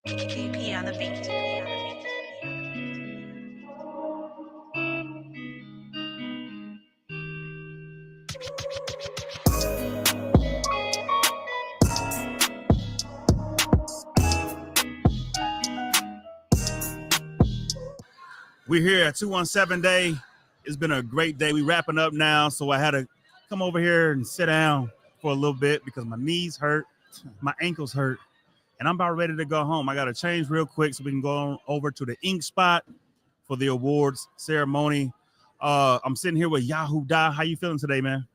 KP on the beat. We're here at 217 Day. It's been a great day. We wrapping up now, so I had to come over here and sit down for a little bit because my knees hurt, my ankles hurt, and I'm about ready to go home. I got to change real quick so we can go on over to the ink spot for the awards ceremony. I'm sitting here with Yahoo Da. How you feeling today, man?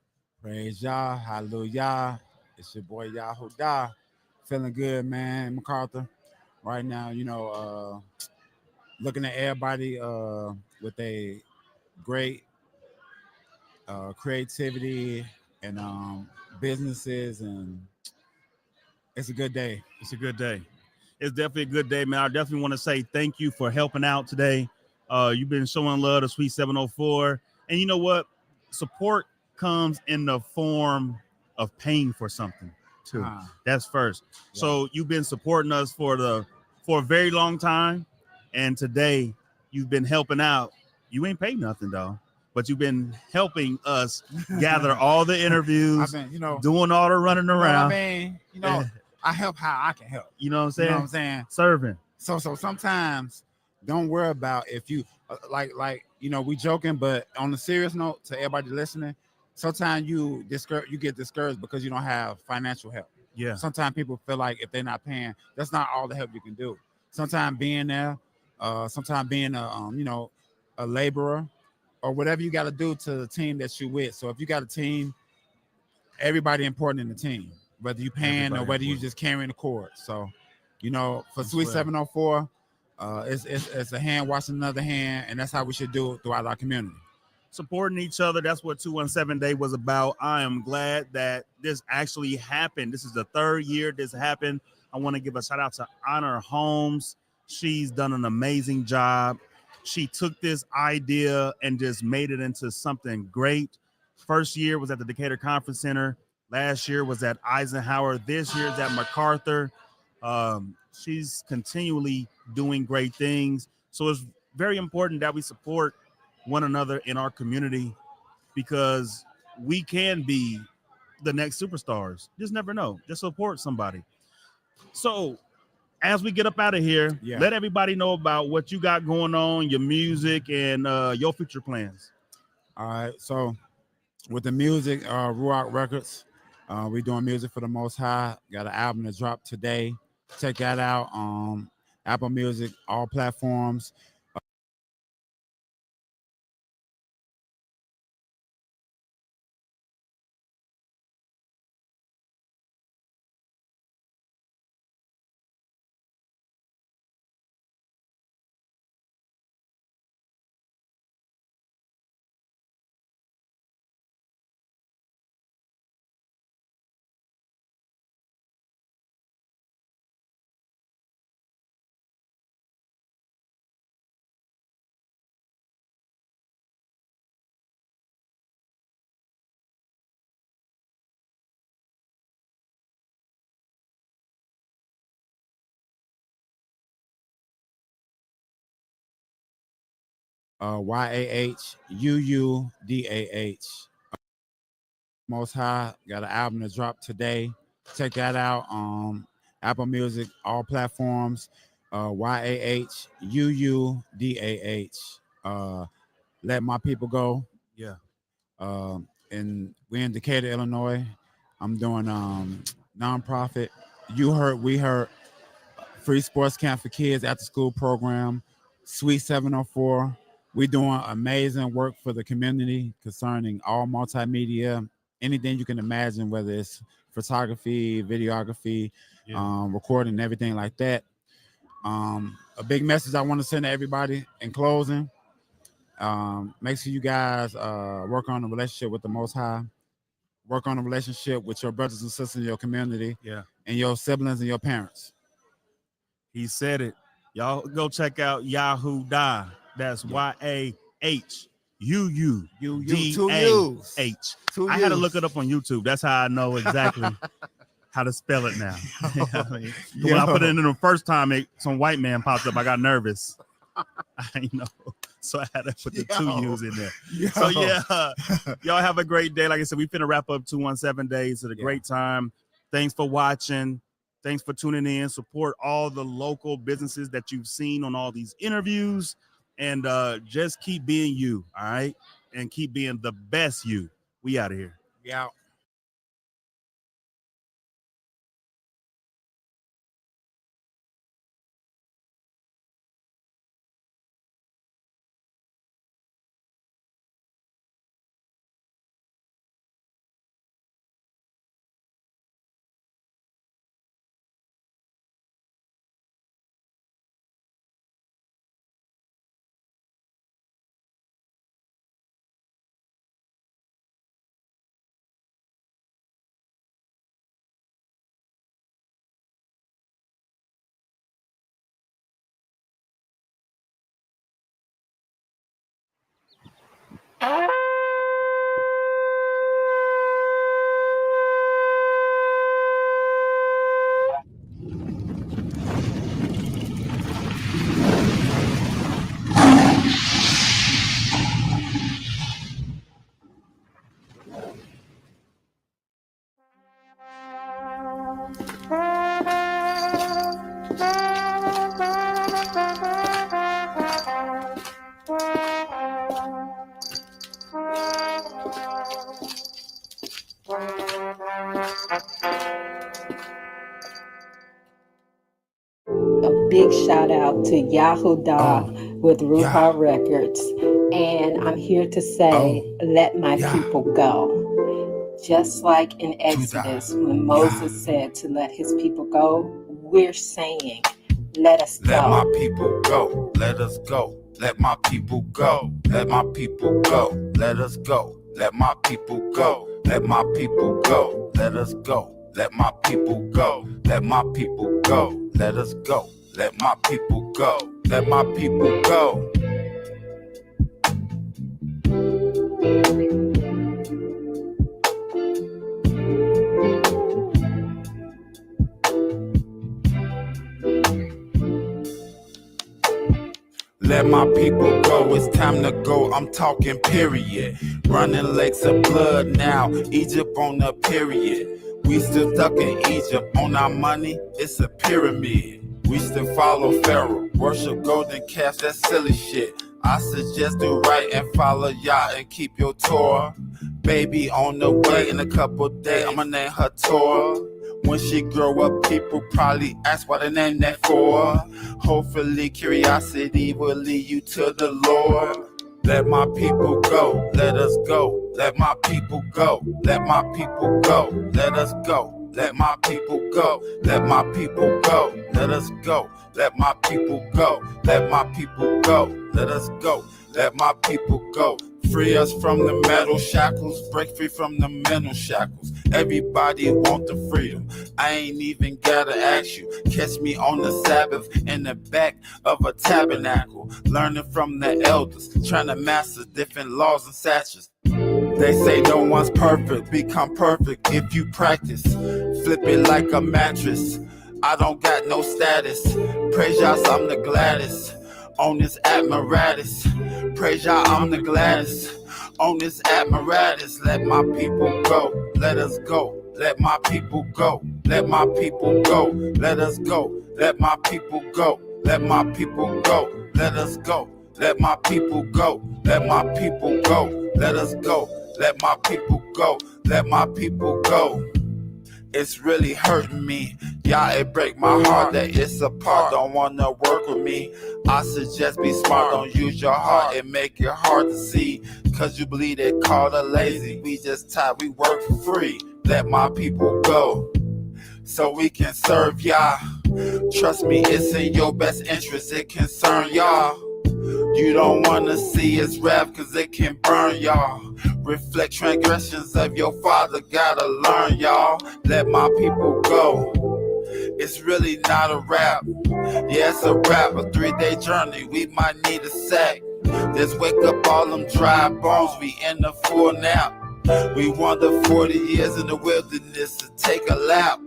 Praise Yah, hallelujah. It's your boy Yahoo Da. Feeling good, man, MacArthur. Right now, looking at everybody with a great creativity and businesses, and it's a good day. It's a good day. It's definitely a good day, man. I definitely want to say thank you for helping out today. You've been showing love to Sweet 704. And you know what? Support comes in the form of paying for something too. That's first. Yeah. So you've been supporting us for a very long time. And today you've been helping out. You ain't paid nothing though, but you've been helping us gather all the interviews, I've been, doing all the running around. I help how I can help. You know what I'm saying? You know what I'm saying? Serving. So sometimes don't worry about if you we joking, but on a serious note to everybody listening, sometimes you get discouraged because you don't have financial help. Yeah. Sometimes people feel like if they're not paying, that's not all the help you can do. Sometimes being there, sometimes being a laborer or whatever you got to do to the team that you with. So if you got a team, everybody important in the team, whether you paying or whether you just carrying the cord. So, for Sweet 704, it's a hand washing another hand, and that's how we should do it throughout our community. Supporting each other. That's what 217 Day was about. I am glad that this actually happened. This is the third year this happened. I want to give a shout out to Honor Holmes. She's done an amazing job. She took this idea and just made it into something great. First year was at the Decatur Conference Center. Last year was at Eisenhower. This year is at MacArthur. She's continually doing great things. So it's very important that we support one another in our community because we can be the next superstars. Just never know. Just support somebody. So as we get up out of here, let everybody know about what you got going on, your music, and your future plans. All right. So with the music, Ruach Records, we doing music for the Most High. Got an album that dropped today. Check that out. Apple Music, all platforms. YAHUUDAH. Most High got an album that dropped today. Check that out. Apple Music, all platforms. YAHUUDAH. Let My People Go. Yeah. And we're in Decatur, Illinois. I'm doing nonprofit. You Heard, We Heard. Free sports camp for kids, after school program. Sweet 704. We're doing amazing work for the community concerning all multimedia, anything you can imagine, whether it's photography, videography, recording, everything like that. A big message I want to send to everybody in closing. Make sure you guys work on the relationship with the Most High. Work on a relationship with your brothers and sisters in your community, and your siblings and your parents. He said it. Y'all go check out Yahoo Da. That's YAHUUDAH. I had to look it up on YouTube. That's how I know exactly how to spell it now. I mean, when I put it in the first time, some white man popped up. I got nervous. So I had to put the 2 U's in there. So y'all have a great day. Like I said, we finna wrap up 217 days at a great time. Thanks for watching. Thanks for tuning in. Support all the local businesses that you've seen on all these interviews, and just keep being you, all right? And keep being the best you. We out of here. We out. Big shout out to Yahudah with Ruha Records. And I'm here to say, let my people go. Just like in Exodus, when Moses said to let his people go, we're saying, let us go. Let my people go. Let us go. Let my people go. Let my people go. Let us go. Let my people go. Let my people go. Let us go. Let my people go. Let my people go. Let us go. Let my people go. Let my people go. Let my people go, it's time to go, I'm talking period. Running lakes of blood now, Egypt on the period. We still stuck in Egypt, on our money, it's a pyramid. We still follow Pharaoh, worship golden calves, that silly shit. I suggest do right and follow Yah and keep your Torah. Baby on the way in a couple days, I'ma name her Torah. When she grow up, people probably ask what they name that for. Hopefully curiosity will lead you to the Lord. Let my people go, let us go. Let my people go, let my people go. Let us go, let my people go. Let my people go, let us go. Let my people go, let my people go. Let us go, let my people go. Free us from the metal shackles, break free from the mental shackles. Everybody want the freedom, I ain't even gotta ask you. Catch me on the Sabbath in the back of a tabernacle, learning from the elders, trying to master different laws and statutes. They say no one's perfect, become perfect if you practice. Flip it like a mattress, I don't got no status. Praise y'all, I'm the gladdest on this apparatus. Praise y'all, I'm the gladdest on this apparatus. Let my people go, let us go. Let my people go, let my people go. Let us go, let my people go. Let my people go, let us go. Let my people go, let my people go. Let us go, let my people go. Let my people go. It's really hurting me, yeah, it break my heart that it's apart. Don't wanna work with me, I suggest be smart. Don't use your heart, it make it hard to see. Cause you believe they call it lazy. We just tired, we work for free. Let my people go, so we can serve y'all. Trust me, it's in your best interest, it concern y'all. You don't wanna see us rap cause it can burn y'all. Reflect transgressions of your father, gotta learn y'all. Let my people go, it's really not a rap. Yeah, it's a rap, a 3-day journey, we might need a sack. Just wake up all them dry bones, we in a full nap. We wander 40 years in the wilderness to take a lap.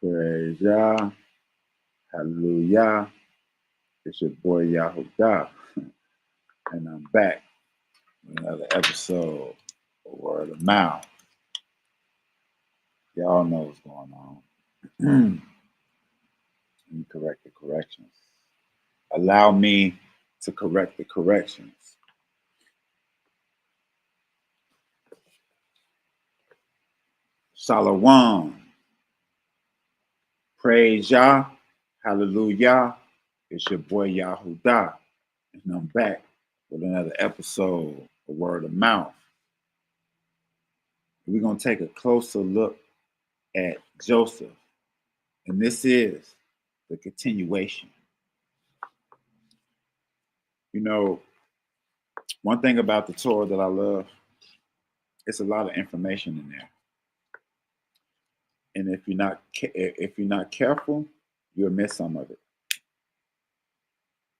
Praise Yah. Hallelujah. It's your boy Yahudah. And I'm back with another episode of Word of Mouth. Y'all know what's going on. Let me correct the corrections. Allow me to correct the corrections. Shalom. Praise Yah. Hallelujah. It's your boy Yahudah. And I'm back with another episode of Word of Mouth. We're going to take a closer look at Joseph. And this is the continuation. You know, one thing about the Torah that I love, it's a lot of information in there. And if you're not careful, you'll miss some of it.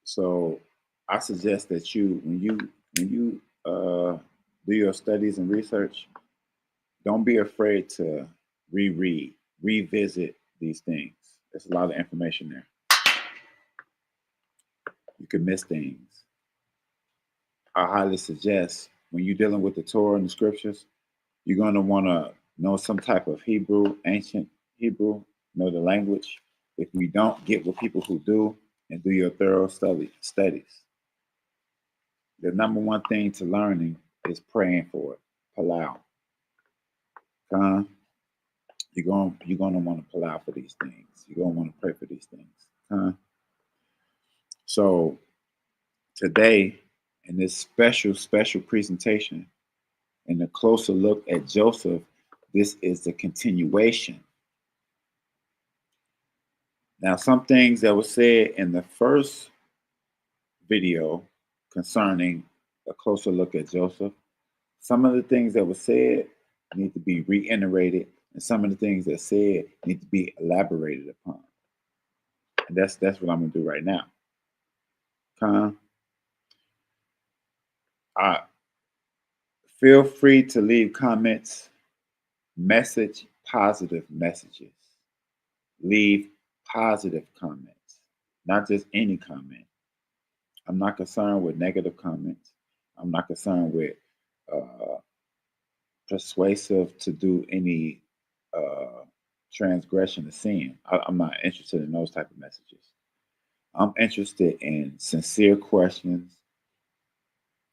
So I suggest that when you do your studies and research, don't be afraid to revisit these things. There's a lot of information there. You can miss things. I highly suggest when you're dealing with the Torah and the scriptures, you're going to want to know some type of Hebrew, ancient Hebrew, know the language. If you don't, get with people who do and do your thorough studies. The number one thing to learning is praying for it. Palau. You're going to want to palau for these things. You're going to want to pray for these things. So today, in this special presentation, and a closer look at Joseph, this is the continuation. Now, some things that were said in the first video concerning a closer look at Joseph, some of the things that were said need to be reiterated, and some of the things that said need to be elaborated upon. And that's what I'm going to do right now. Feel free to leave comments, message positive messages. Leave positive comments, not just any comment. I'm not concerned with negative comments. I'm not concerned with persuasive to do any transgression of sin. I'm not interested in those type of messages. I'm interested in sincere questions,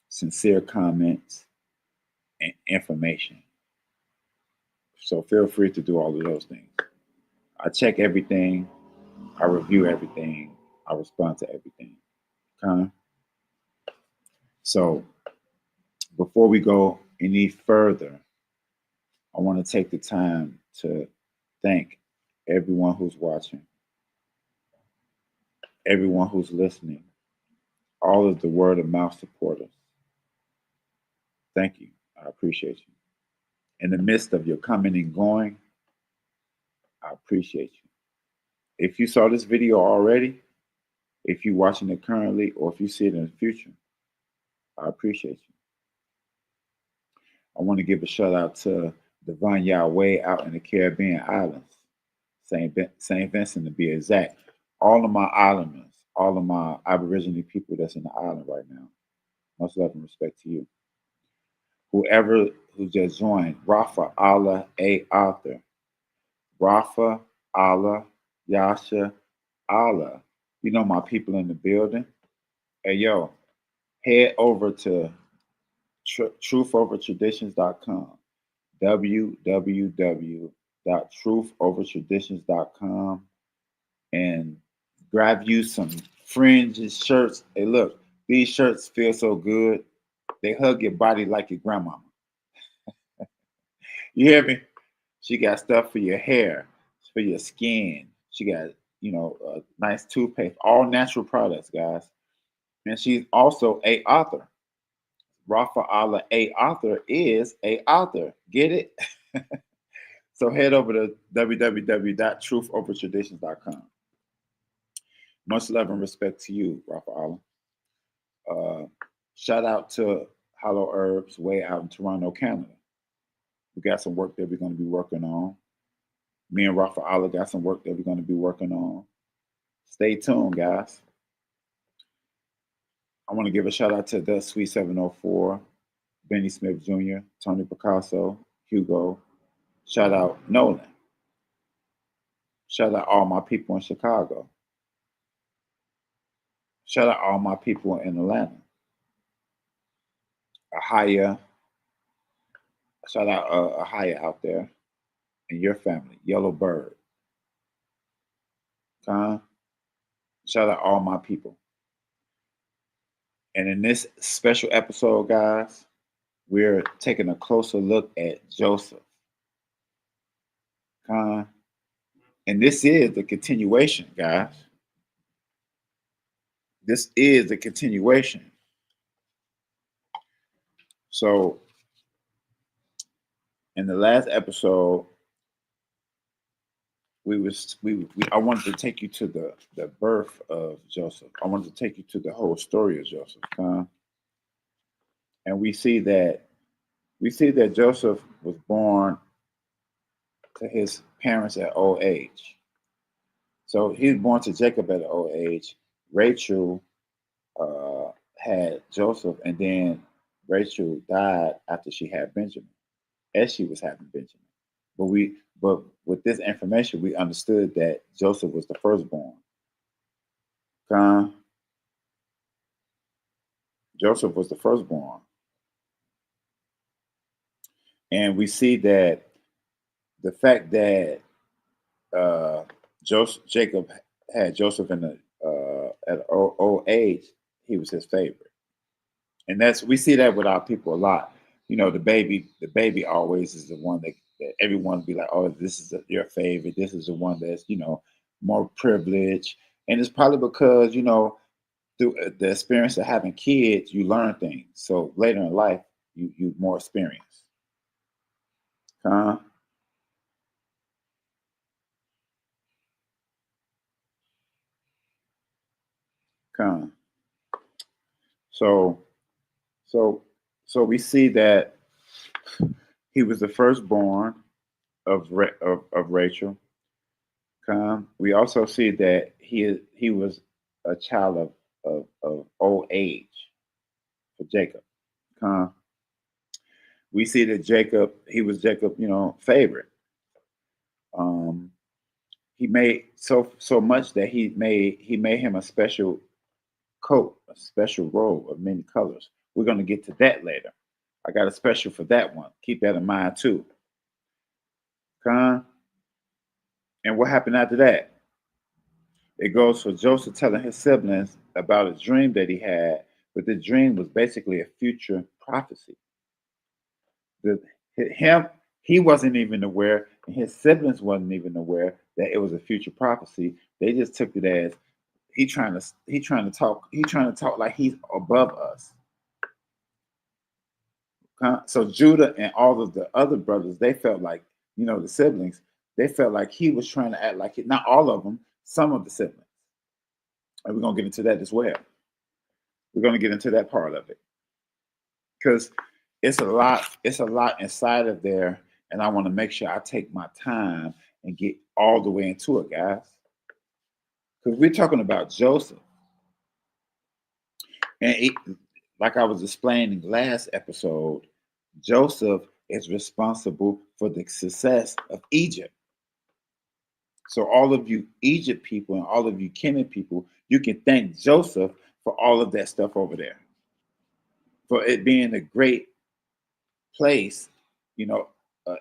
sincere comments, and information. So feel free to do all of those things. I check everything. I review everything. I respond to everything. So before we go any further, I want to take the time to thank everyone who's watching, everyone who's listening, all of the word of mouth supporters. Thank you. I appreciate you. In the midst of your coming and going, I appreciate you. If you saw this video already, if you're watching it currently, or if you see it in the future, I appreciate you. I want to give a shout out to Divine Yahweh out in the Caribbean islands, St. Vincent to be exact. All of my islanders, all of my Aboriginal people that's in the island right now, much love and respect to you. Whoever who just joined, Rafa, Allah, A. Arthur, Rafa, Allah, Yasha, Allah. You know my people in the building. Hey, yo, head over to truthovertraditions.com, www.truthovertraditions.com, and grab you some fringes, shirts. Hey, look, these shirts feel so good. They hug your body like your grandmama. You hear me? She got stuff for your hair, for your skin. She got, a nice toothpaste, all natural products, guys. And she's also a author. Rafa Allah A author is a author. Get it? So head over to www.truthovertraditions.com. Much love and respect to you, Rafa Allah. Shout out to Hollow Herbs way out in Toronto, Canada. We got some work that we're going to be working on. Me and Rafaela got some work that we're going to be working on. Stay tuned, guys. I want to give a shout out to the Sweet 704, Benny Smith Jr., Tony Picasso, Hugo. Shout out Nolan. Shout out all my people in Chicago. Shout out all my people in Atlanta. Ahaya. Shout out Ahaya out there and your family. Yellow Bird. Shout out all my people. And in this special episode, guys, we're taking a closer look at Joseph. And this is the continuation, guys. This is the continuation. So, in the last episode, I wanted to take you to the birth of Joseph. I wanted to take you to the whole story of Joseph. And we see that Joseph was born to his parents at old age. So he was born to Jacob at an old age. Rachel had Joseph, and then Rachel died after she had Benjamin, as she was having Benjamin. But with this information, we understood that Joseph was the firstborn. Joseph was the firstborn. And we see that the fact that Jacob had Joseph in at old age, he was his favorite. And we see that with our people a lot. You know, the baby always is the one that everyone be like, oh, this is your favorite. This is the one that's, more privileged. And it's probably because, through the experience of having kids, you learn things. So later in life, you more experience. So we see that he was the firstborn of Rachel. We also see that he was a child of old age for Jacob. We see that he was Jacob, favorite. He made so much that he made him a special coat, a special robe of many colors. We're going to get to that later. I got a special for that one. Keep that in mind too. And what happened after that? It goes for Joseph telling his siblings about a dream that he had, but the dream was basically a future prophecy. He wasn't even aware, and his siblings wasn't even aware that it was a future prophecy. They just took it as he trying to talk like he's above us. So Judah and all of the other brothers, they felt like, the siblings, they felt like he was trying to act like it. Not all of them, some of the siblings. And we're going to get into that as well. We're going to get into that part of it. Because it's a lot inside of there. And I want to make sure I take my time and get all the way into it, guys. Because we're talking about Joseph. And like I was explaining last episode, Joseph is responsible for the success of Egypt. So all of you Egypt people and all of you Kemet people, you can thank Joseph for all of that stuff over there. For it being a great place,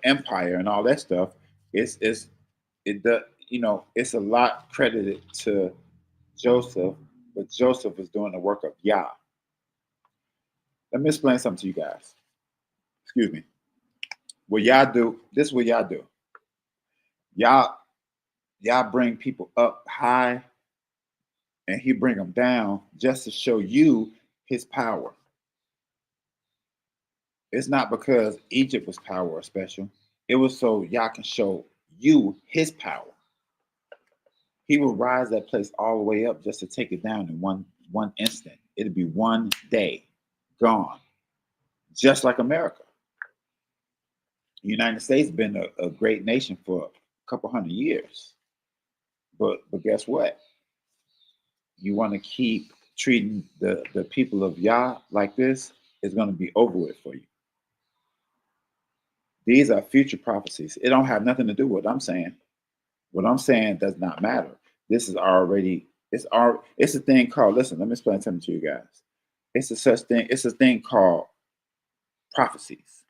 empire and all that stuff. It's a lot credited to Joseph, but Joseph is doing the work of Yah. Let me explain something to you guys. Excuse me. What Yah do, this is what Yah do. Yah bring people up high and he bring them down just to show you his power. It's not because Egypt was power or special. It was so Yah can show you his power. He will rise that place all the way up just to take it down in one instant. It'll be one day gone. Just like America. The United States has been a great nation for a couple hundred years. But guess what? You want to keep treating the people of Yah like this, it's going to be over with for you. These are future prophecies. It don't have nothing to do with what I'm saying. What I'm saying does not matter. This is already, it's a thing called, listen, let me explain something to you guys. It's a thing called prophecies.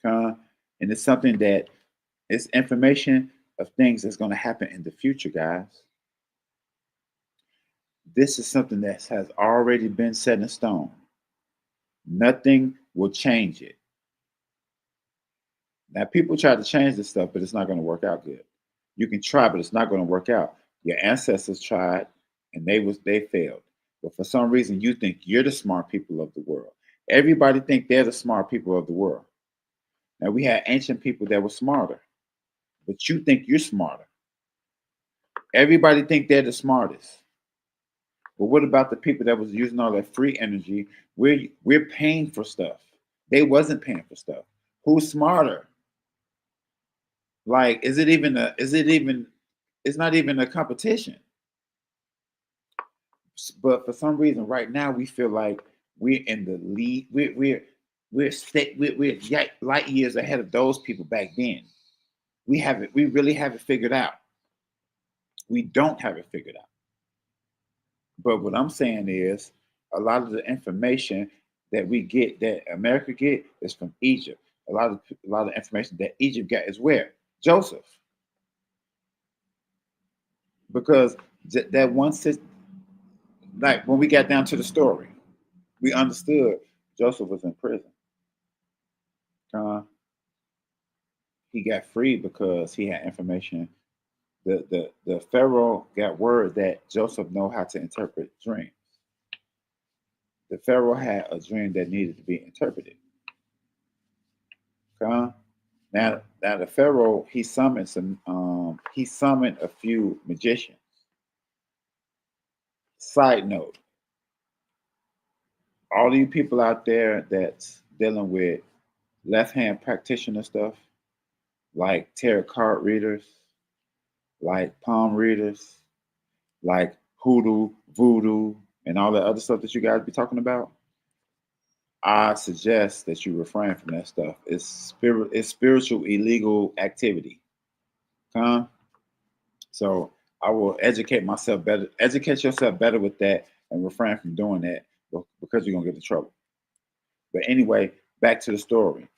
And it's something that it's information of things that's going to happen in the future, guys. This is something that has already been set in stone. Nothing will change it. Now, people try to change this stuff, but it's not going to work out good. You can try, but it's not going to work out. Your ancestors tried, and they failed. But for some reason, you think you're the smart people of the world. Everybody think they're the smart people of the world. Now, we had ancient people that were smarter, but you think you're smarter. Everybody think they're the smartest. But what about the people that was using all that free energy? We're paying for stuff. They wasn't paying for stuff. Who's smarter? Like, it's not even a competition. But for some reason, right now, we feel like we're in the lead. We're light years ahead of those people back then. We really have it figured out. We don't have it figured out. But what I'm saying is, a lot of the information that we get, that America get, is from Egypt. A lot of information that Egypt got is where? Joseph. Because that one system, like when we got down to the story, we understood Joseph was in prison. He got freed because he had information. The Pharaoh got word that Joseph know how to interpret dreams. The Pharaoh had a dream that needed to be interpreted. Now the Pharaoh, he summoned a few magicians. Side note, all you people out there that's dealing with left-hand practitioner stuff, like tarot card readers, like palm readers, like hoodoo, voodoo, and all the other stuff that you guys be talking about, I suggest that you refrain from that stuff. It's spiritual illegal activity. So I will educate yourself better with that, and refrain from doing that, because you're gonna get in trouble. But anyway, back to the story.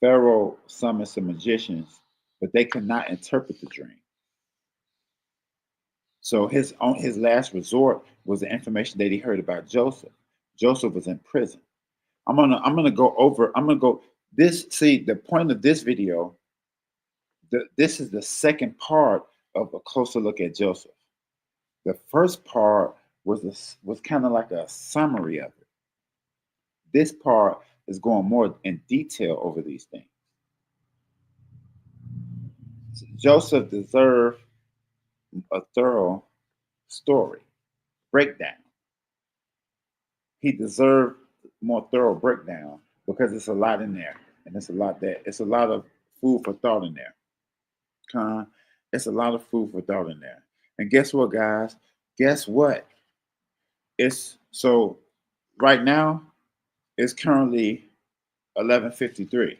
Pharaoh summoned some magicians, but they could not interpret the dream. So his last resort was the information that he heard about Joseph. Joseph was in prison. I'm gonna go this. See, the point of this video, this is the second part of a closer look at Joseph. The first part was kind of like a summary of it. This part is going more in detail over these things. Joseph deserved a thorough story breakdown. He deserved more thorough breakdown because it's a lot in there, and it's a lot of food for thought in there. It's a lot of food for thought in there. And guess what, guys? Guess what? So right now it's currently 11:53.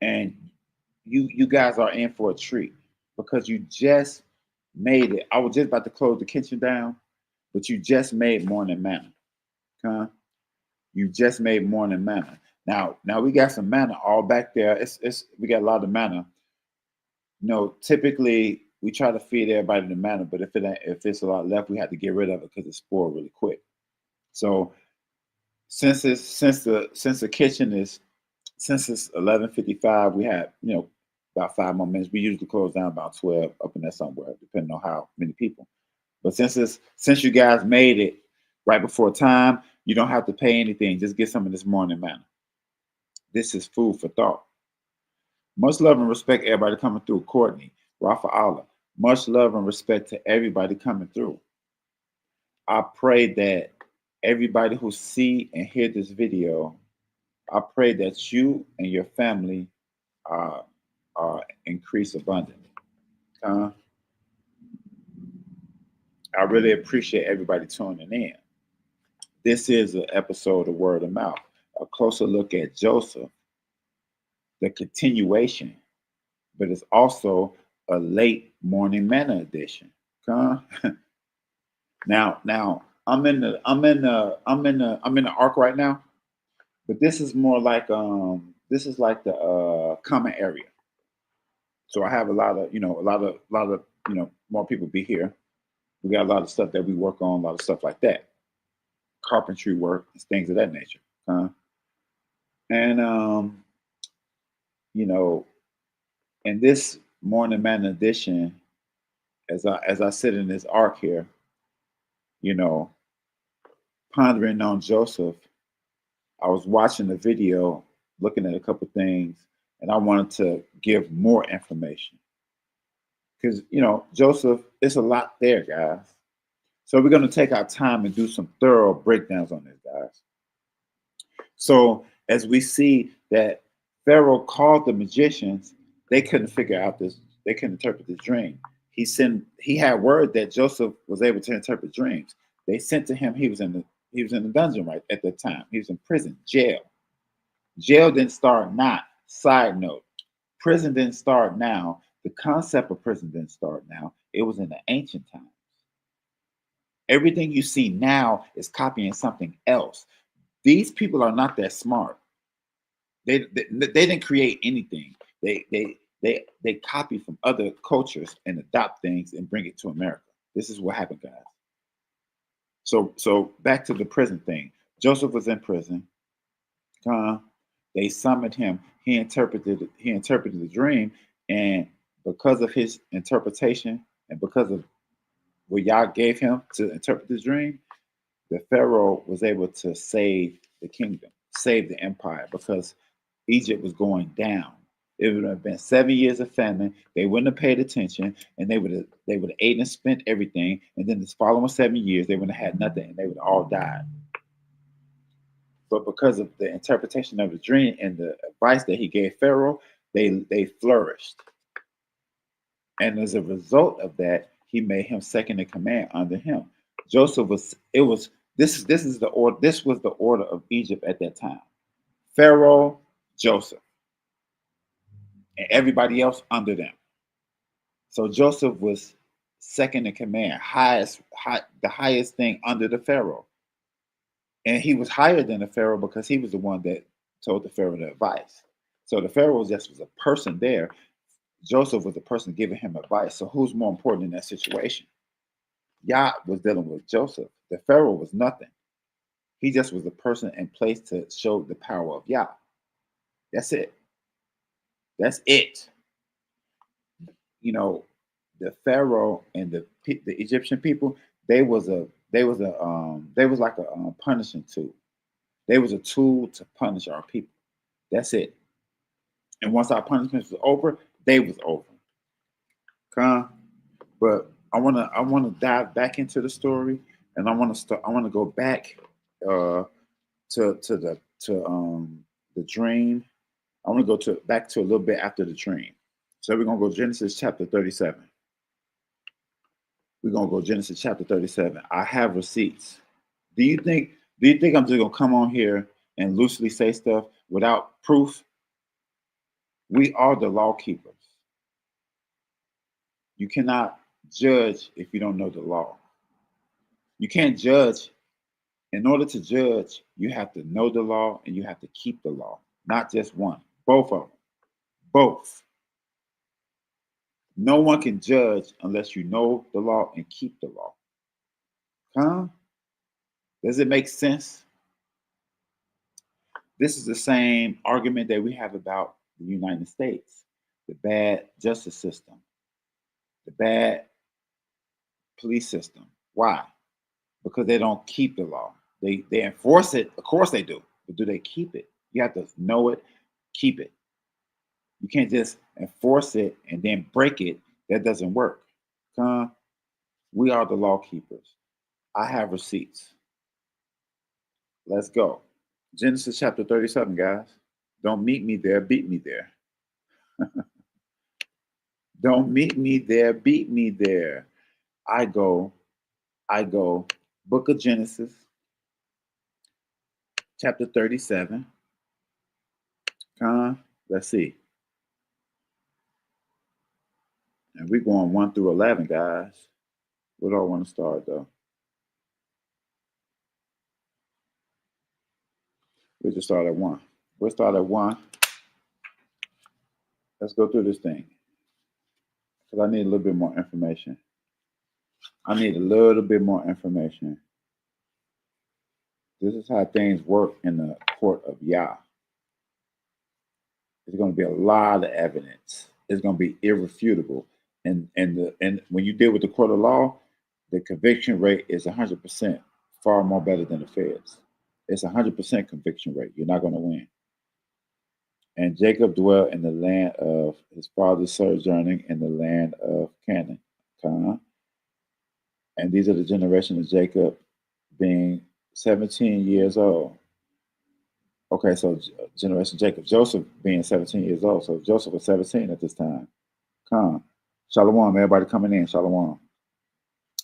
And you guys are in for a treat because you just made it. I was just about to close the kitchen down, but you just made morning manna. You just made morning manna. Now we got some manna all back there. We got a lot of manna. Typically we try to feed everybody the manna, but if it's a lot left, we have to get rid of it because it's spoiled really quick. So since the kitchen is, since it's 11:55, we have about 5 more minutes. We usually close down about 12, up in there somewhere, depending on how many people. But since you guys made it right before time, you don't have to pay anything. Just get some of this morning manna. This is food for thought. Much love and respect everybody coming through. Courtney, Rafa Allah. Much love and respect to everybody coming through. I pray that everybody who see and hear this video, I pray that you and your family increase abundantly. I really appreciate everybody tuning in. This is an episode of Word of Mouth, a closer look at Joseph, the continuation, but it's also a late morning manna edition. Now I'm in the ark right now, but this is more like this is like the common area. So I have a lot of more people be here. We got a lot of stuff that we work on, a lot of stuff like that, carpentry work, things of that nature. And in this morning man edition, as I sit in this ark here, pondering on Joseph, I was watching the video, looking at a couple things, and I wanted to give more information. Because, Joseph, it's a lot there, guys. So we're going to take our time and do some thorough breakdowns on this, guys. So as we see that Pharaoh called the magicians, they couldn't figure out this, they couldn't interpret this dream. He had word that Joseph was able to interpret dreams. They sent to him, he was in the dungeon right at that time. He was in prison, jail. Jail didn't start now. Side note, prison didn't start now. The concept of prison didn't start now. It was in the ancient times. Everything you see now is copying something else. These people are not that smart. They didn't create anything. They copy from other cultures and adopt things and bring it to America. This is what happened, guys. So back to the prison thing. Joseph was in prison. They summoned him. He interpreted the dream, and because of his interpretation and because of what Yah gave him to interpret the dream, the Pharaoh was able to save the kingdom, save the empire, because Egypt was going down. It would have been 7 years of famine. They wouldn't have paid attention, and they would have ate and spent everything. And then this following 7 years, they wouldn't have had nothing, and they would have all died. But because of the interpretation of the dream and the advice that he gave Pharaoh, they flourished. And as a result of that, he made him second in command under him. Joseph was the order of Egypt at that time. Pharaoh, Joseph, and everybody else under them. So Joseph was second in command, the highest thing under the Pharaoh. And he was higher than the Pharaoh because he was the one that told the Pharaoh the advice. So the Pharaoh just was a person there. Joseph was the person giving him advice. So who's more important in that situation? Yah was dealing with Joseph. The Pharaoh was nothing. He just was the person in place to show the power of Yah. That's it. That's it. The Pharaoh and the Egyptian people, they was like a punishing tool. They was a tool to punish our people. That's it. And once our punishment was over, they was over. But I wanna dive back into the story, and I want to go back to the dream. I want to go back to a little bit after the dream. So we're gonna go Genesis chapter 37. We're gonna go Genesis chapter 37. I have receipts. Do you think I'm just gonna come on here and loosely say stuff without proof? We are the law keepers. You cannot judge if you don't know the law. You can't judge. In order to judge, you have to know the law and you have to keep the law, not just one, both of them. Both. No one can judge unless you know the law and keep the law. Does it make sense? This is the same argument that we have about the United States, the bad justice system, the bad police system. Why? Because they don't keep the law. They enforce it. Of course they do. But do they keep it? You have to know it, keep it. You can't just enforce it and then break it. That doesn't work. We are the law keepers. I have receipts. Let's go. Genesis chapter 37, guys. Don't meet me there, beat me there. Don't meet me there, beat me there. I go. Book of Genesis, chapter 37. Let's see. And we're going 1 through 11, guys. Where do I want to start, though? We'll just start at 1. We'll start at 1. Let's go through this thing. Because I need a little bit more information. This is how things work in the court of Yah. There's going to be a lot of evidence. It's going to be irrefutable. And when you deal with the court of law, the conviction rate is 100%, far more better than the feds. It's 100% conviction rate. You're not going to win. And Jacob dwelt in the land of his father's sojourning in the land of Canaan. And these are the generations of Jacob, being 17 years old. Okay, so generation Jacob. Joseph being 17 years old. So Joseph was 17 at this time. Shalom, everybody coming in. Shalom.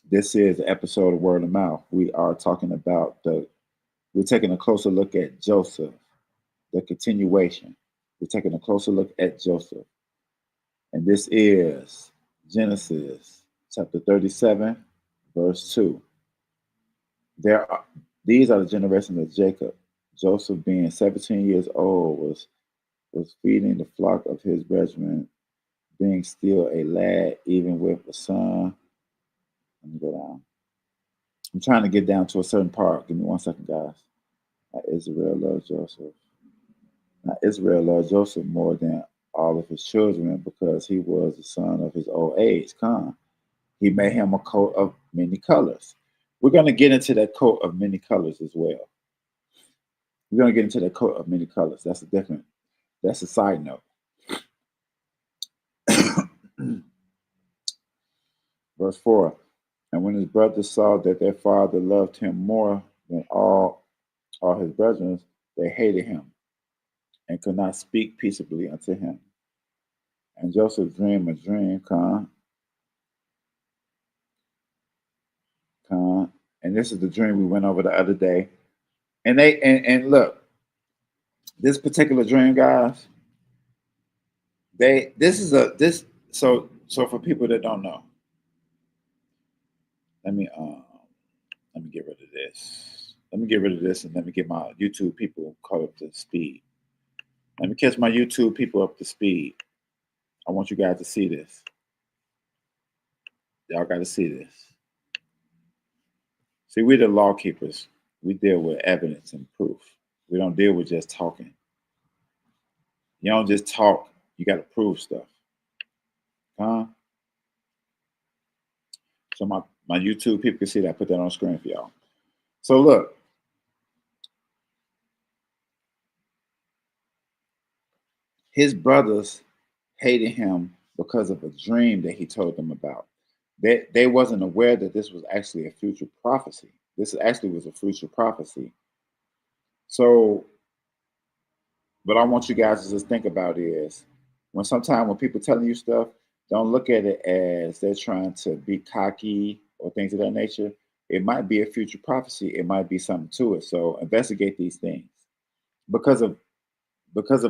This is the episode of Word of Mouth. We are talking about we're taking a closer look at Joseph, the continuation. We're taking a closer look at Joseph. And this is Genesis chapter 37, verse 2. These are the generations of Jacob. Joseph, being 17 years old, was feeding the flock of his brethren, being still a lad, even with a son. Let me go down. I'm trying to get down to a certain part. Give me 1 second, guys. Israel loved Joseph. Now, Israel loved Joseph more than all of his children because he was the son of his old age. He made him a coat of many colors. We're going to get into that coat of many colors as well. We're going to get into that coat of many colors. That's a side note. Verse 4. And when his brothers saw that their father loved him more than all his brethren, they hated him and could not speak peaceably unto him. And Joseph dreamed a dream, and this is the dream we went over the other day. And look, this particular dream, guys, so for people that don't know, let me get rid of this. Let me get rid of this and let me get my YouTube people caught up to speed. Let me catch my YouTube people up to speed. I want you guys to see this. Y'all got to see this. See, we're the law keepers. We deal with evidence and proof. We don't deal with just talking. You don't just talk. You got to prove stuff. So my YouTube people can see that. I put that on the screen for y'all. So look. His brothers hated him because of a dream that he told them about. They wasn't aware that this was actually a future prophecy. This actually was a future prophecy. So what I want you guys to just think about is when people telling you stuff, don't look at it as they're trying to be cocky or things of that nature. It might be a future prophecy. It might be something to it. So investigate these things. Because of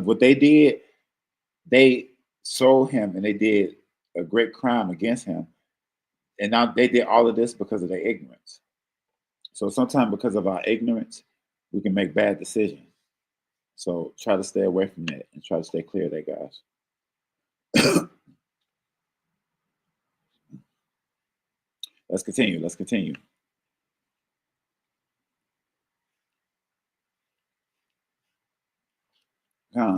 what they did, they sold him and they did a great crime against him. And now they did all of this because of their ignorance. So sometimes because of our ignorance, we can make bad decisions. So try to stay away from that and try to stay clear of that, guys. Let's continue.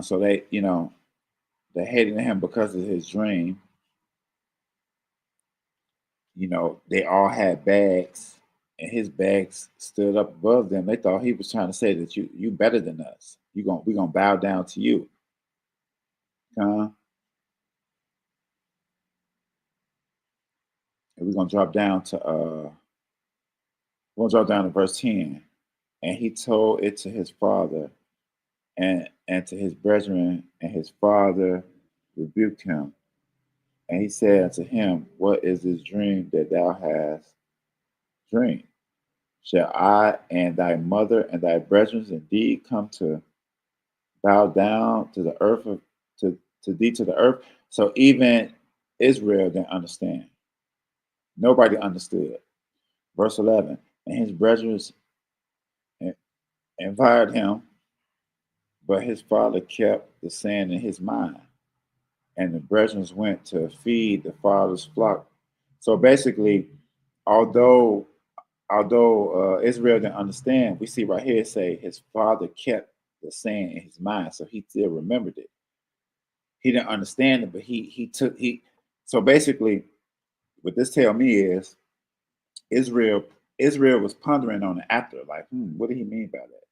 So they hated him because of his dream. They all had bags, and his bags stood up above them. They thought he was trying to say that you better than us. We're gonna bow down to you. And we're gonna drop down to verse 10. And he told it to his father and to his brethren, and his father rebuked him. And he said unto him, what is this dream that thou hast dreamed? Shall I and thy mother and thy brethren indeed come to bow down to the earth to thee to the earth? So even Israel didn't understand. Nobody understood. Verse 11, and his brethren invited him, but his father kept the saying in his mind. And the brethren went to feed the father's flock. So basically, although Israel didn't understand, we see right here say his father kept the saying in his mind, so he still remembered it. He didn't understand it, but he. So basically, what this tell me is Israel was pondering on it after, like, what did he mean by that?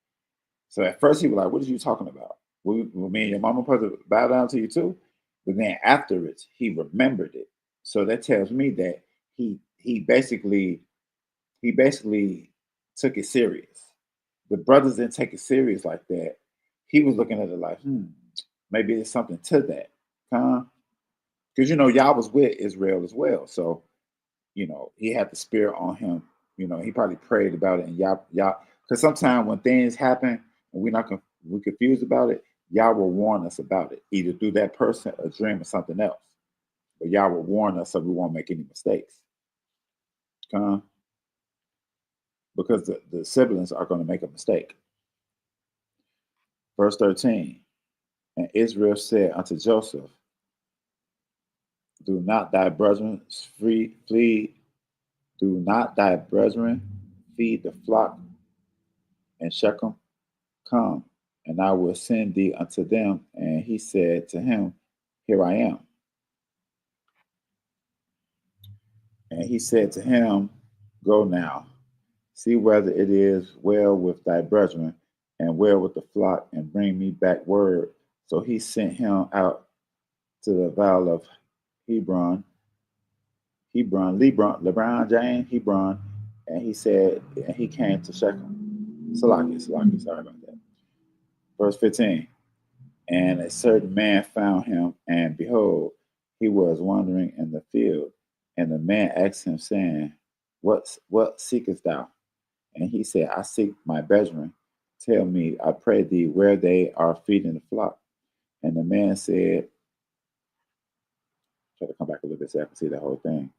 So at first he was like, "What are you talking about? Will me and your mama supposed to bow down to you too?" But then afterwards, he remembered it. So that tells me that he basically took it serious. The brothers didn't take it serious like that. He was looking at it like, maybe there's something to that, huh? Because Yah was with Israel as well, so he had the spirit on him. He probably prayed about it, and Yah. Because sometimes when things happen and we're confused about it, Yah will warn us about it, either through that person, a dream, or something else. But Yah will warn us so we won't make any mistakes. Because the siblings are going to make a mistake. Verse 13, and Israel said unto Joseph, do not thy brethren flee, do not thy brethren feed the flock in Shechem? Come, and I will send thee unto them. And he said to him, here I am. And he said to him, go now, see whether it is well with thy brethren and well with the flock, and bring me back word. So he sent him out to the valley of Hebron, and he said, and he came to Shechem. Salaki, sorry about that. Verse 15, and a certain man found him, and behold, he was wandering in the field. And the man asked him, saying, what seekest thou? And he said, I seek my brethren. Tell me, I pray thee, where they are feeding the flock. And the man said, try to come back a little bit so I can see the whole thing.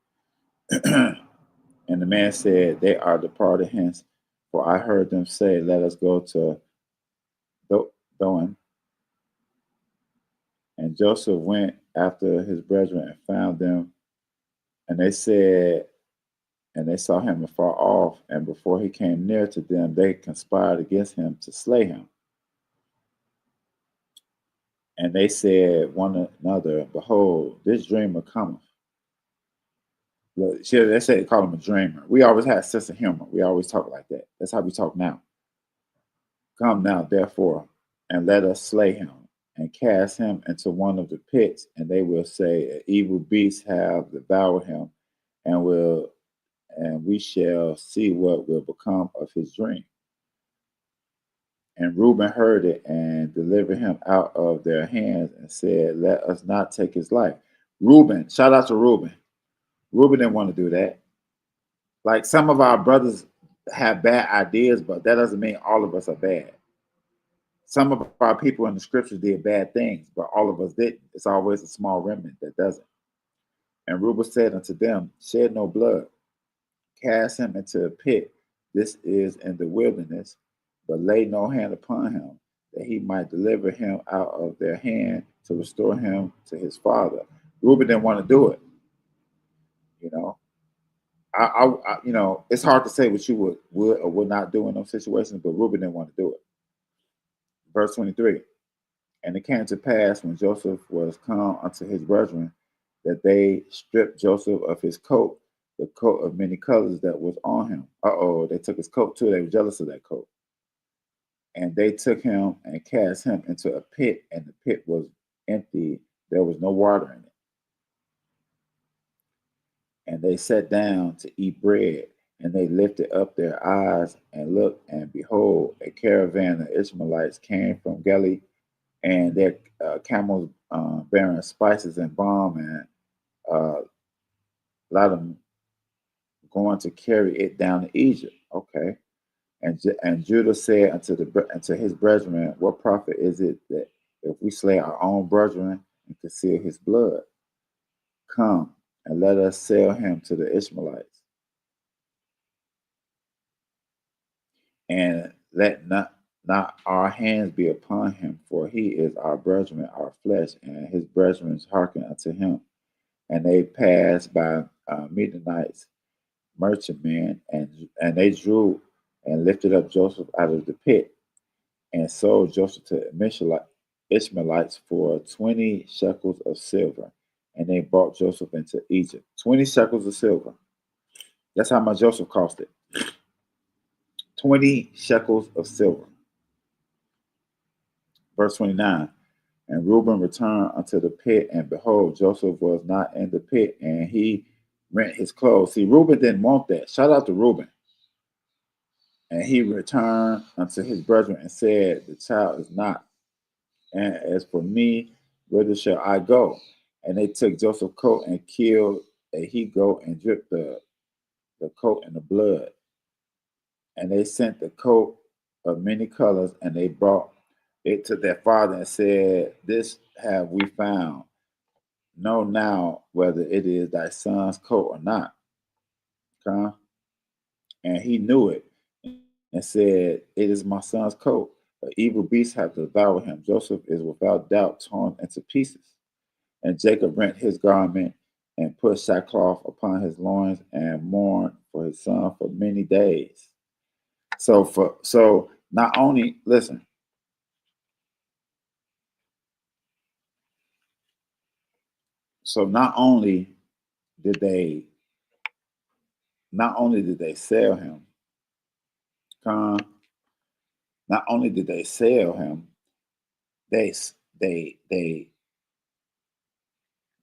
And the man said, they are departed hence, for I heard them say, let us go to Doan. And Joseph went after his brethren and found them. And they said, and they saw him afar off. And before he came near to them, they conspired against him to slay him. And they said one another, behold, this dreamer cometh. Look, they say they call him a dreamer. We always had a sense of humor. We always talk like that. That's how we talk now. Come now, therefore, and let us slay him, and cast him into one of the pits, and they will say, an evil beast have devoured him, and we shall see what will become of his dream. And Reuben heard it and delivered him out of their hands and said, let us not take his life. Reuben, shout out to Reuben. Reuben didn't want to do that. Like, some of our brothers have bad ideas, but that doesn't mean all of us are bad. Some of our people in the scriptures did bad things, but all of us didn't. It's always a small remnant that doesn't. And Reuben said unto them, shed no blood, cast him into a pit. This is in the wilderness, but lay no hand upon him, that he might deliver him out of their hand to restore him to his father. Reuben didn't want to do it. It's hard to say what you would or would not do in those situations, but Reuben didn't want to do it. Verse 23, and it came to pass when Joseph was come unto his brethren, that they stripped Joseph of his coat, the coat of many colors that was on him. They took his coat too. They were jealous of that coat. And they took him and cast him into a pit, and the pit was empty. There was no water in it. And they sat down to eat bread, and they lifted up their eyes and looked, and behold, a caravan of Ishmaelites came from Galilee, and their camels bearing spices and balm and let them going to carry it down to Egypt. Okay. And Judah said unto his brethren, what profit is it that if we slay our own brethren and conceal his blood? Come and let us sell him to the Ishmaelites, and let not our hands be upon him, for he is our brethren, our flesh, and his brethren hearken unto him. And they passed by Midianites, merchantmen, and they drew and lifted up Joseph out of the pit, and sold Joseph to Ishmaelites for 20 shekels of silver. And they brought Joseph into Egypt. 20 shekels of silver. That's how much Joseph cost it. 20 shekels of silver. Verse 29. And Reuben returned unto the pit, and behold, Joseph was not in the pit, and he rent his clothes. See, Reuben didn't want that. Shout out to Reuben. And he returned unto his brethren and said, the child is not. And as for me, whither shall I go? And they took Joseph's coat and killed a he-goat and dripped the coat in the blood. And they sent the coat of many colors, and they brought it to their father and said, this have we found. Know now whether it is thy son's coat or not. Okay? And he knew it and said, it is my son's coat. An evil beast hath devoured him. Joseph is without doubt torn into pieces. And Jacob rent his garment and put sackcloth upon his loins and mourned for his son for many days. So not only, listen, so not only did they sell him, not only did they sell him, they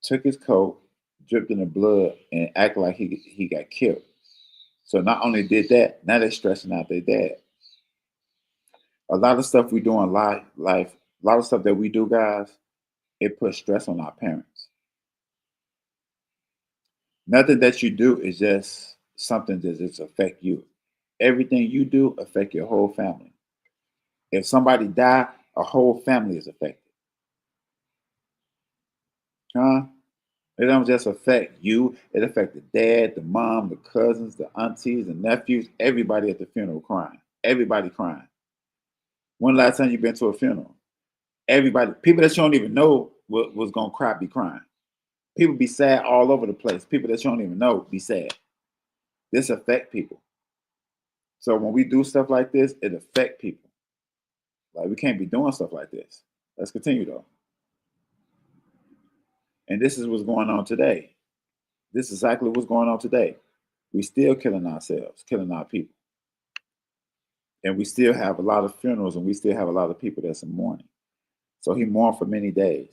took his coat, dripped in the blood, and act like he got killed. So not only did that, now they're stressing out their dad. A lot of stuff we do in life, a lot of stuff that we do, guys, it puts stress on our parents. Nothing that you do is just something that just affect you. Everything you do affect your whole family. If somebody die, a whole family is affected. It don't just affect you. It affects the dad, the mom, the cousins, the aunties, the nephews, everybody at the funeral crying. Everybody crying. When last time you been to a funeral? Everybody, people that you don't even know was gonna cry, be crying. People be sad all over the place. People that you don't even know be sad. This affect people. So when we do stuff like this, it affect people. Like, we can't be doing stuff like this. Let's continue though. And this is what's going on today. This is exactly what's going on today. We still killing ourselves, killing our people. And we still have a lot of funerals, and we still have a lot of people that's in mourning. So he mourned for many days.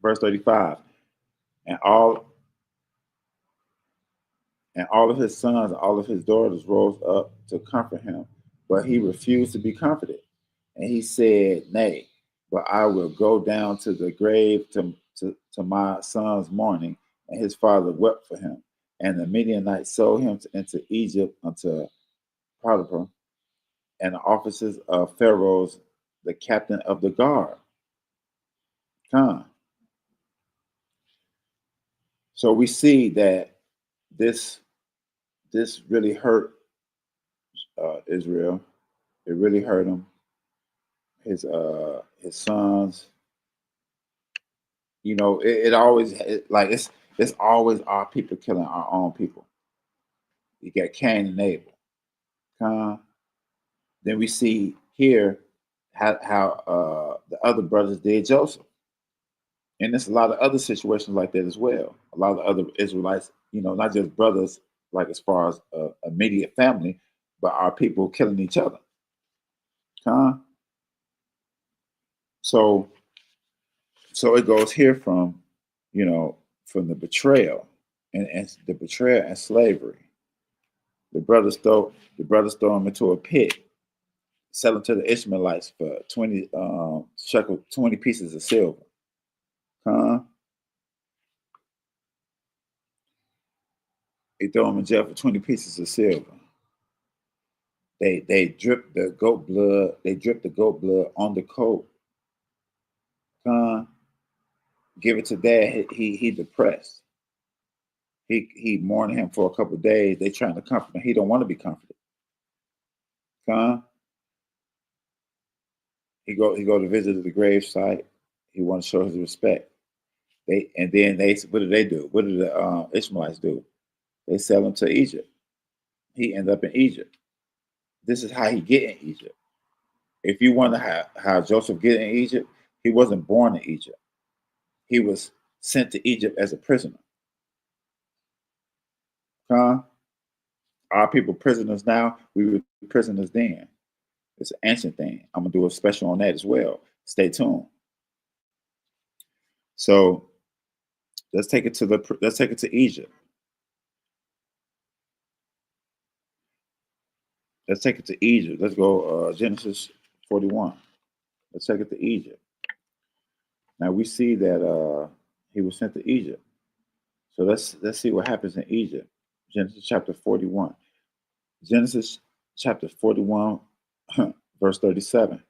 Verse 35. And all of his sons and all of his daughters rose up to comfort him, but he refused to be comforted. And he said, nay, but I will go down to the grave to my son's mourning. And his father wept for him. And the Midianites sold him into Egypt unto Potiphar, and the officers of Pharaoh's, the captain of the guard. So we see that this really hurt Israel. It really hurt him. His sons. You know, it's always our people killing our own people. You got Cain and Abel. Then we see here how the other brothers did Joseph. And there's a lot of other situations like that as well. A lot of other Israelites, not just brothers, like as far as immediate family, but our people killing each other. So it goes here from the betrayal and the betrayal and slavery. The brothers throw him into a pit, sell him to the Ishmaelites for 20 pieces of silver. He throw him in jail for 20 pieces of silver. They drip the goat blood. They drip the goat blood on the coat. Give it to dad. He depressed. He mourned him for a couple of days. They trying to comfort him. He don't want to be comforted. He go to visit the grave site. He want to show his respect. What do they do? What do the Ishmaelites do? They sell him to Egypt. He end up in Egypt. This is how he get in Egypt. If you wonder how Joseph get in Egypt, he wasn't born in Egypt. He was sent to Egypt as a prisoner. Our people prisoners now, we were prisoners then. It's an ancient thing. I'm gonna do a special on that as well. Stay tuned. So let's take it to Egypt. Let's take it to Egypt. Let's go Genesis 41. Let's take it to Egypt. Now we see that he was sent to Egypt. So let's see what happens in Egypt. Genesis chapter 41. Genesis chapter 41, verse 37.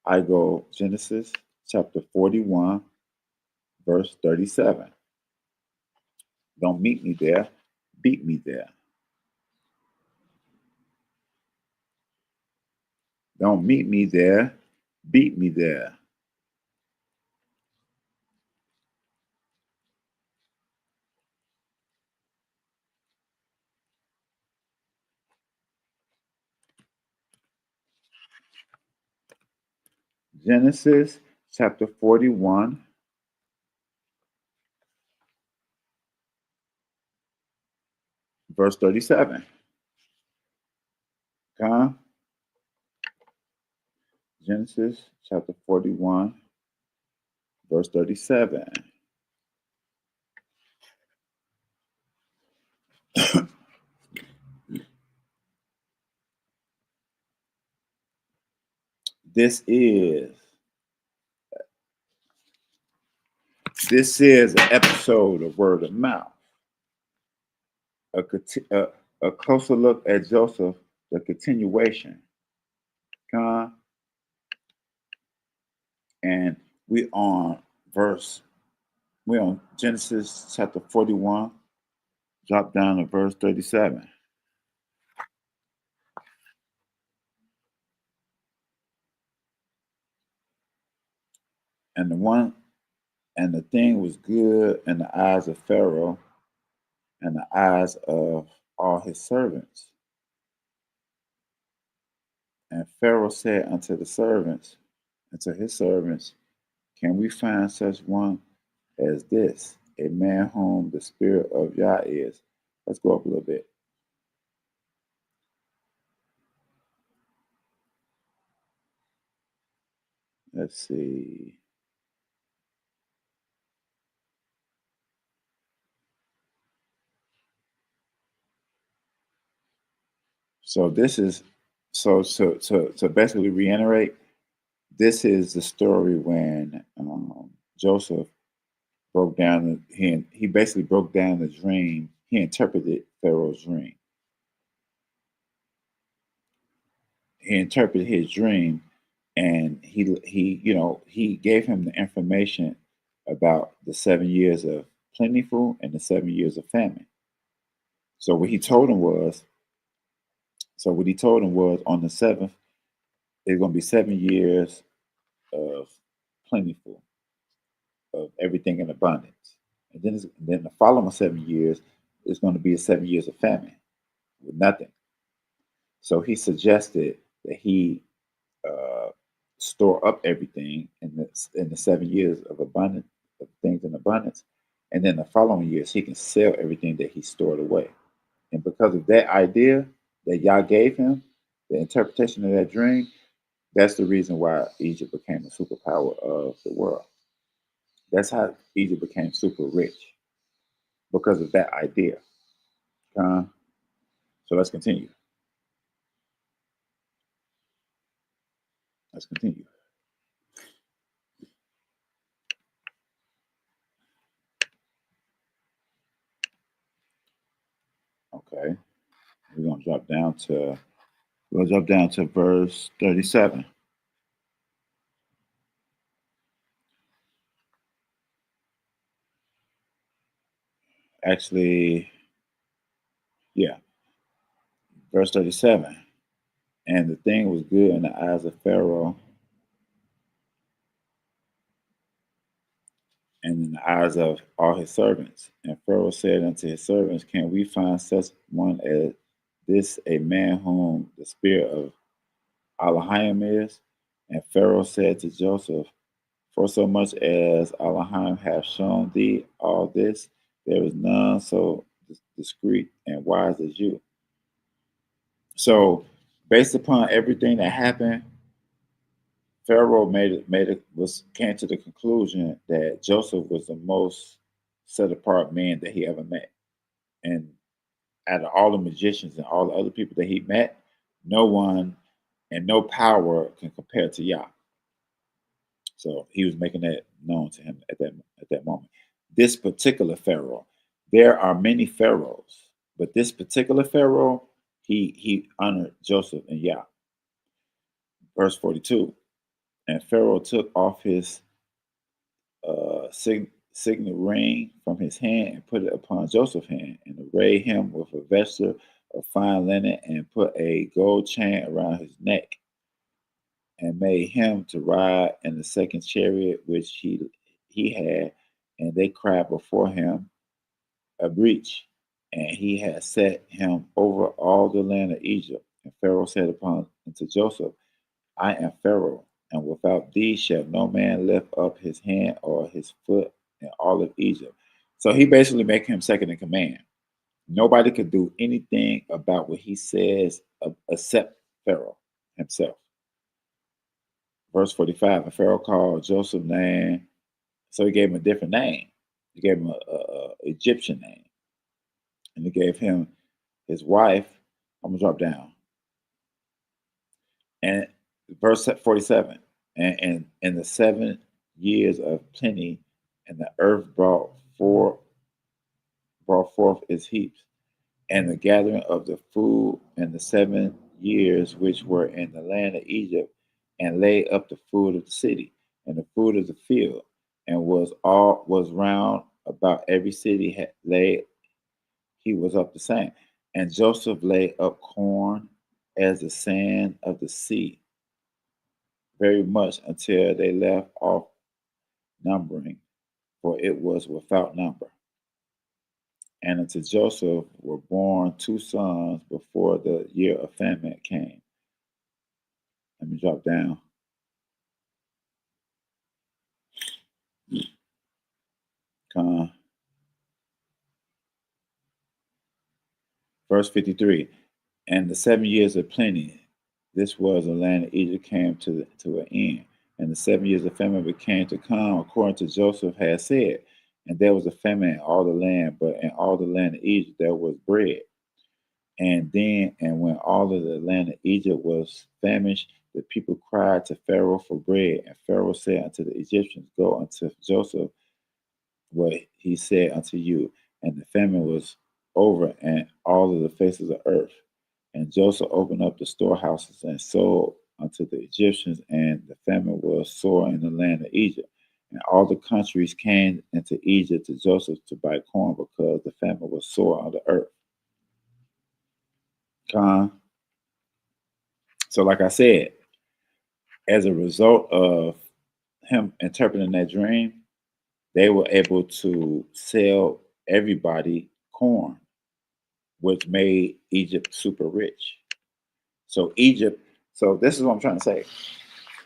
I go Genesis chapter 41, verse 37. Don't meet me there, beat me there. Don't meet me there, beat me there. Genesis chapter 41, verse 37. Genesis chapter 41, verse 37. This is an episode of Word of Mouth. A closer look at Joseph, the continuation. And we're on Genesis chapter 41, drop down to verse 37. And the thing was good in the eyes of Pharaoh and the eyes of all his servants. And Pharaoh said unto his servants, can we find such one as this, a man whom the spirit of Yah is? Let's go up a little bit. Let's see. So this is to basically reiterate, this is the story when Joseph broke down he basically broke down the dream. He interpreted Pharaoh's dream. He interpreted his dream, and he gave him the information about the 7 years of plentiful and the 7 years of famine. So what he told him was on the seventh, there's going to be 7 years of plentiful, of everything in abundance. And then the following 7 years is going to be 7 years of famine with nothing. So he suggested that he store up everything in the 7 years of abundance, of things in abundance, and then the following years he can sell everything that he stored away. And because of that idea that Yah gave him, the interpretation of that dream, that's the reason why Egypt became a superpower of the world. That's how Egypt became super rich, because of that idea. So let's continue. Okay. We're gonna drop down to verse 37. Actually, yeah, verse 37. And the thing was good in the eyes of Pharaoh and in the eyes of all his servants. And Pharaoh said unto his servants, can we find such one as this, a man whom the spirit of Elohim is? And Pharaoh said to Joseph, for so much as Elohim hath shown thee all this, there is none so discreet and wise as you. So, based upon everything that happened, Pharaoh came to the conclusion that Joseph was the most set apart man that he ever met. And out of all the magicians and all the other people that he met, no one and no power can compare to Yah. So he was making that known to him at that moment. This particular Pharaoh, there are many pharaohs, but this particular Pharaoh, he honored Joseph and Yah. Verse 42. And Pharaoh took off his signet ring from his hand and put it upon Joseph's hand, and arrayed him with a vesture of fine linen, and put a gold chain around his neck, and made him to ride in the second chariot which he had, and they cried before him a breach, and he had set him over all the land of Egypt. And Pharaoh said unto Joseph, I am Pharaoh, and without thee shall no man lift up his hand or his foot in all of Egypt. So he basically make him second in command. Nobody could do anything about what he says except Pharaoh himself. Verse 45, and Pharaoh called Joseph's name, so he gave him a different name. He gave him a Egyptian name. And he gave him his wife. I'm going to drop down. And verse 47, and in the 7 years of plenty, and the earth brought forth its heaps, and the gathering of the food in the 7 years which were in the land of Egypt, and laid up the food of the city and the food of the field, and was round about every city had laid, he was up the same. And Joseph laid up corn as the sand of the sea, very much until they left off numbering, for it was without number. And unto Joseph were born 2 sons before the year of famine came. Let me drop down. Verse 53. And the 7 years of plenty, this was the land of Egypt, came to an end. And the 7 years of famine became to come, according to Joseph had said. And there was a famine in all the land, but in all the land of Egypt there was bread. And when all of the land of Egypt was famished, the people cried to Pharaoh for bread. And Pharaoh said unto the Egyptians, go unto Joseph what he said unto you. And the famine was over and all of the faces of earth. And Joseph opened up the storehouses and sold unto the Egyptians, and the famine was sore in the land of Egypt. And all the countries came into Egypt to Joseph to buy corn, because the famine was sore on the earth. So, like I said, as a result of him interpreting that dream, they were able to sell everybody corn, which made Egypt super rich. So this is what I'm trying to say.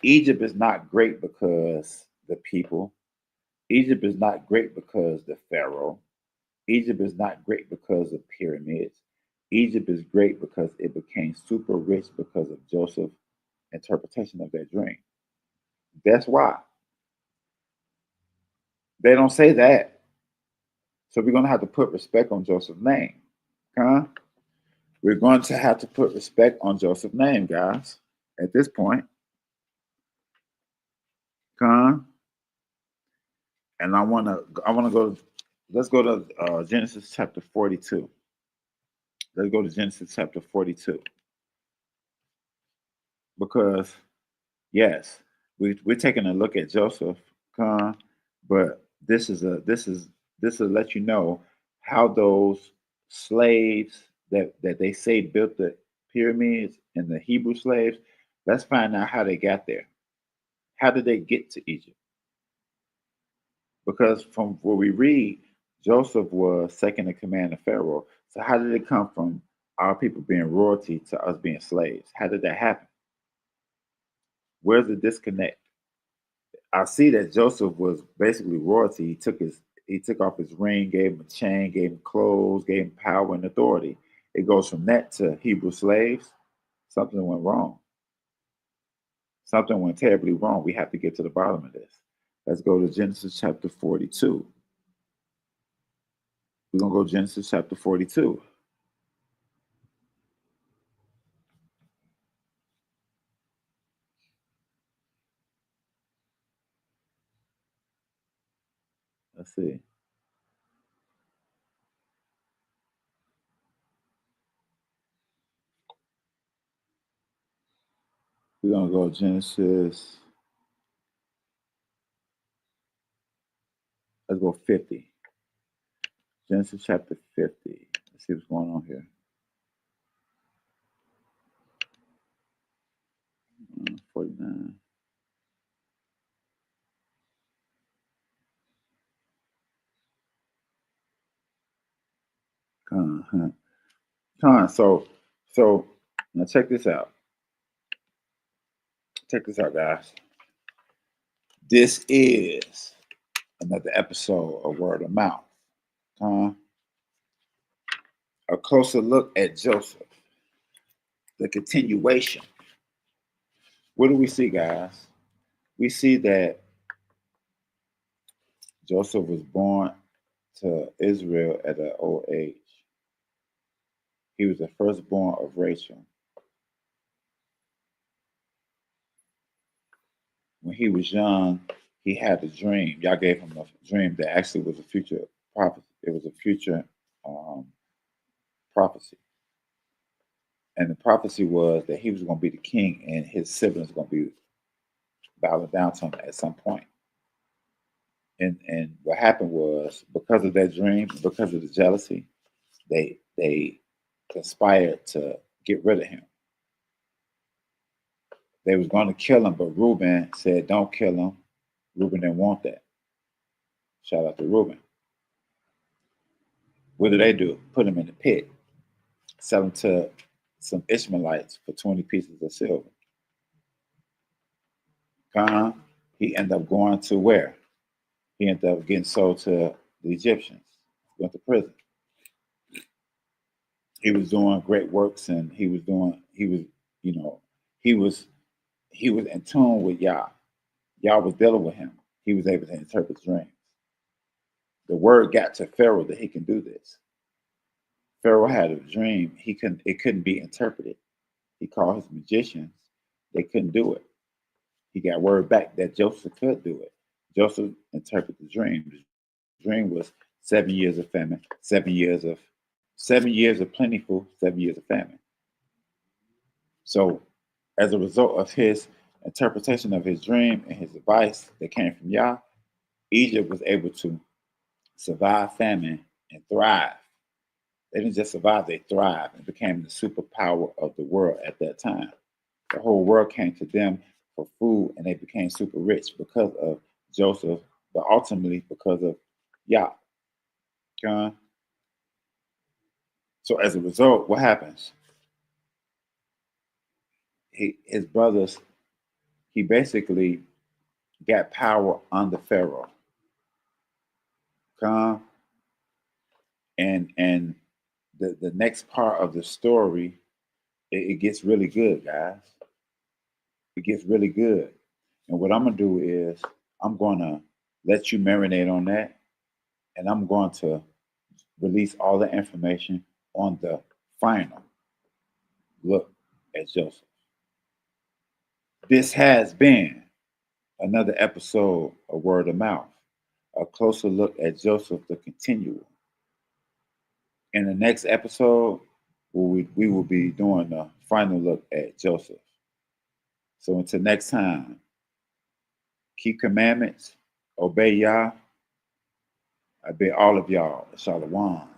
Egypt is not great because the people. Egypt is not great because the Pharaoh. Egypt is not great because of pyramids. Egypt is great because it became super rich because of Joseph's interpretation of that dream. That's why. They don't say that. So we're going to have to put respect on Joseph's name. We're going to have to put respect on Joseph's name, guys, at this point. And I want to go, let's go to Genesis chapter 42. Let's go to Genesis chapter 42. Because yes, we're taking a look at Joseph, but this will let you know how those slaves that they say built the pyramids and the Hebrew slaves. Let's find out how they got there. How did they get to Egypt? Because from what we read, Joseph was second in command of Pharaoh. So how did it come from our people being royalty to us being slaves? How did that happen? Where's the disconnect? I see that Joseph was basically royalty. He took off his ring, gave him a chain, gave him clothes, gave him power and authority. It goes from that to Hebrew slaves. Something went wrong. Something went terribly wrong. We have to get to the bottom of this. Let's go to Genesis chapter 42. We're going to go Genesis chapter 42. Let's see. We're going to go Genesis. Let's go 50. Genesis chapter 50. Let's see what's going on here. 49. So now check this out. Check this out, guys. This is another episode of Word of Mouth. A closer look at Joseph. The continuation. What do we see, guys? We see that Joseph was born to Israel at an old age. He was the firstborn of Rachel. When he was young, he had a dream. Y'all gave him a dream that actually was a future prophecy. It was a future prophecy. And the prophecy was that he was going to be the king and his siblings were going to be bowing down to him at some point. And what happened was, because of that dream, because of the jealousy, they conspired to get rid of him. They was going to kill him, but Reuben said, don't kill him. Reuben didn't want that. Shout out to Reuben. What do? Put him in the pit. Sell him to some Ishmaelites for 20 pieces of silver. He ended up going to where? He ended up getting sold to the Egyptians. Went to prison. He was doing great works, and he was in tune with Yah. Yah was dealing with him. He was able to interpret dreams. The word got to Pharaoh that he can do this. Pharaoh had a dream. It couldn't be interpreted. He called his magicians. They couldn't do it. He got word back that Joseph could do it. Joseph interpreted the dream. The dream was 7 years of famine, 7 years of plentiful, 7 years of famine. So as a result of his interpretation of his dream and his advice that came from Yah, Egypt was able to survive famine and thrive. They didn't just survive, they thrived and became the superpower of the world at that time. The whole world came to them for food, and they became super rich because of Joseph, but ultimately because of Yah. So as a result, what happens? His brothers, he basically got power under Pharaoh. And the next part of the story, it gets really good, guys. It gets really good. And what I'm going to do is I'm going to let you marinate on that, and I'm going to release all the information on the final look at Joseph. This has been another episode of Word of Mouth, a closer look at Joseph, the continuum. In the next episode, where we will be doing the final look at Joseph. So until next time, keep commandments, obey Yah. I bid all of y'all, Shalom.